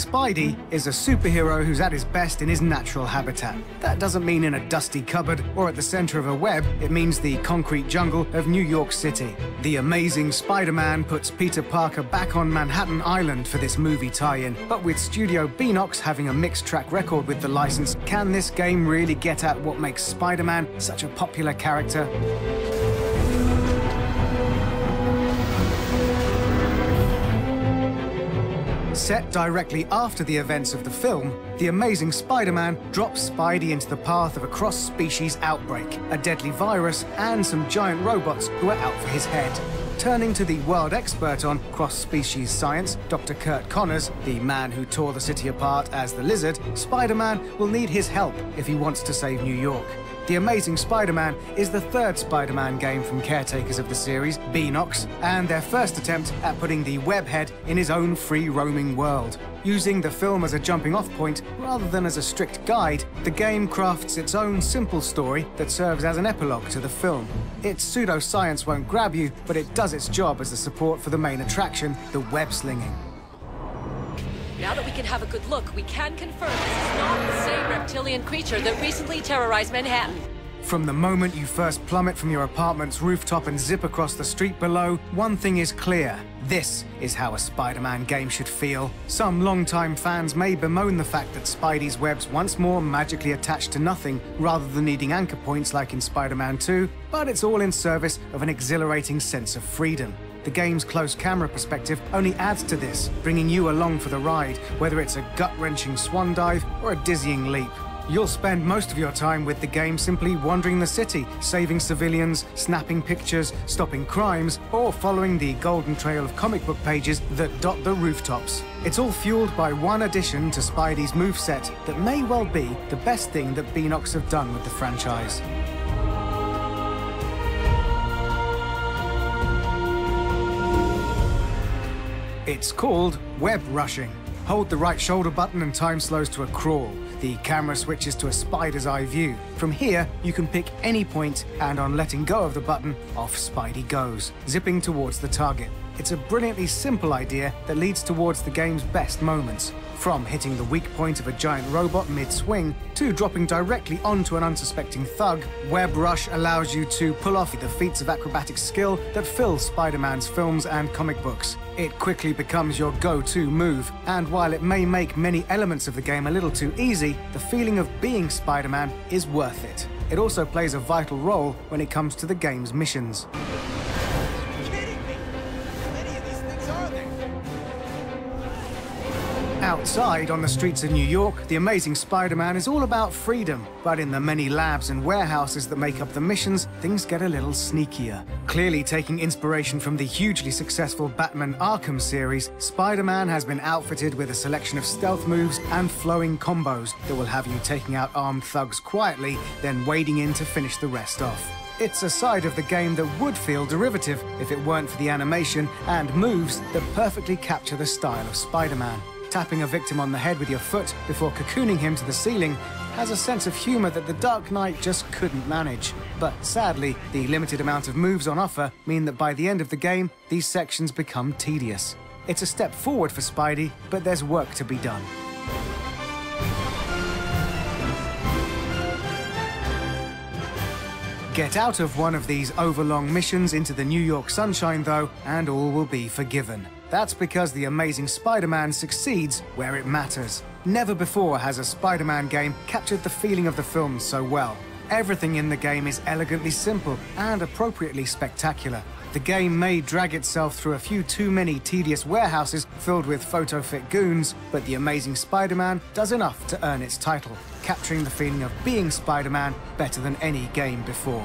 Spidey is a superhero who's at his best in his natural habitat. That doesn't mean in a dusty cupboard or at the center of a web, it means the concrete jungle of New York City. The Amazing Spider-Man puts Peter Parker back on Manhattan Island for this movie tie-in, but with Studio Beanox having a mixed track record with the license, can this game really get at what makes Spider-Man such a popular character? Set directly after the events of the film, the Amazing Spider-Man drops Spidey into the path of a cross-species outbreak, a deadly virus, and some giant robots who are out for his head. Turning to the world expert on cross-species science, Dr. Kurt Connors, the man who tore the city apart as the Lizard, Spider-Man will need his help if he wants to save New York. The Amazing Spider-Man is the third Spider-Man game from caretakers of the series, Beanox, and their first attempt at putting the webhead in his own free-roaming world. Using the film as a jumping-off point rather than as a strict guide, the game crafts its own simple story that serves as an epilogue to the film. Its pseudoscience won't grab you, but it does its job as the support for the main attraction, the web-slinging. Now that we can have a good look, we can confirm this is not the same reptilian creature that recently terrorized Manhattan. From the moment you first plummet from your apartment's rooftop and zip across the street below, one thing is clear. This is how a Spider-Man game should feel. Some longtime fans may bemoan the fact that Spidey's webs once more magically attached to nothing rather than needing anchor points like in Spider-Man 2, but it's all in service of an exhilarating sense of freedom. The game's close camera perspective only adds to this, bringing you along for the ride, whether it's a gut-wrenching swan dive or a dizzying leap. You'll spend most of your time with the game simply wandering the city, saving civilians, snapping pictures, stopping crimes, or following the golden trail of comic book pages that dot the rooftops. It's all fueled by one addition to Spidey's Moveset that may well be the best thing that Beanox have done with the franchise. It's called web rushing. Hold the right shoulder button and time slows to a crawl. The camera switches to a spider's eye view. From here, you can pick any point, and on letting go of the button, off Spidey goes, zipping towards the target. It's a brilliantly simple idea that leads towards the game's best moments. From hitting the weak point of a giant robot mid-swing to dropping directly onto an unsuspecting thug, Web Rush allows you to pull off the feats of acrobatics skill that fill Spider-Man's films and comic books. It quickly becomes your go-to move, and while it may make many elements of the game a little too easy, the feeling of being Spider-Man is worth it. It also plays a vital role when it comes to the game's missions. Outside, on the streets of New York, the Amazing Spider-Man is all about freedom. But in the many labs and warehouses that make up the missions, things get a little sneakier. Clearly taking inspiration from the hugely successful Batman Arkham series, Spider-Man has been outfitted with a selection of stealth moves and flowing combos that will have you taking out armed thugs quietly, then wading in to finish the rest off. It's a side of the game that would feel derivative if it weren't for the animation and moves that perfectly capture the style of Spider-Man. Tapping a victim on the head with your foot before cocooning him to the ceiling has a sense of humor that the Dark Knight just couldn't manage. But sadly, the limited amount of moves on offer mean that by the end of the game, these sections become tedious. It's a step forward for Spidey, but there's work to be done. Get out of one of these overlong missions into the New York sunshine, though, and all will be forgiven. That's because the Amazing Spider-Man succeeds where it matters. Never before has a Spider-Man game captured the feeling of the film so well. Everything in the game is elegantly simple and appropriately spectacular. The game may drag itself through a few too many tedious warehouses filled with photo-fit goons, but the Amazing Spider-Man does enough to earn its title, capturing the feeling of being Spider-Man better than any game before.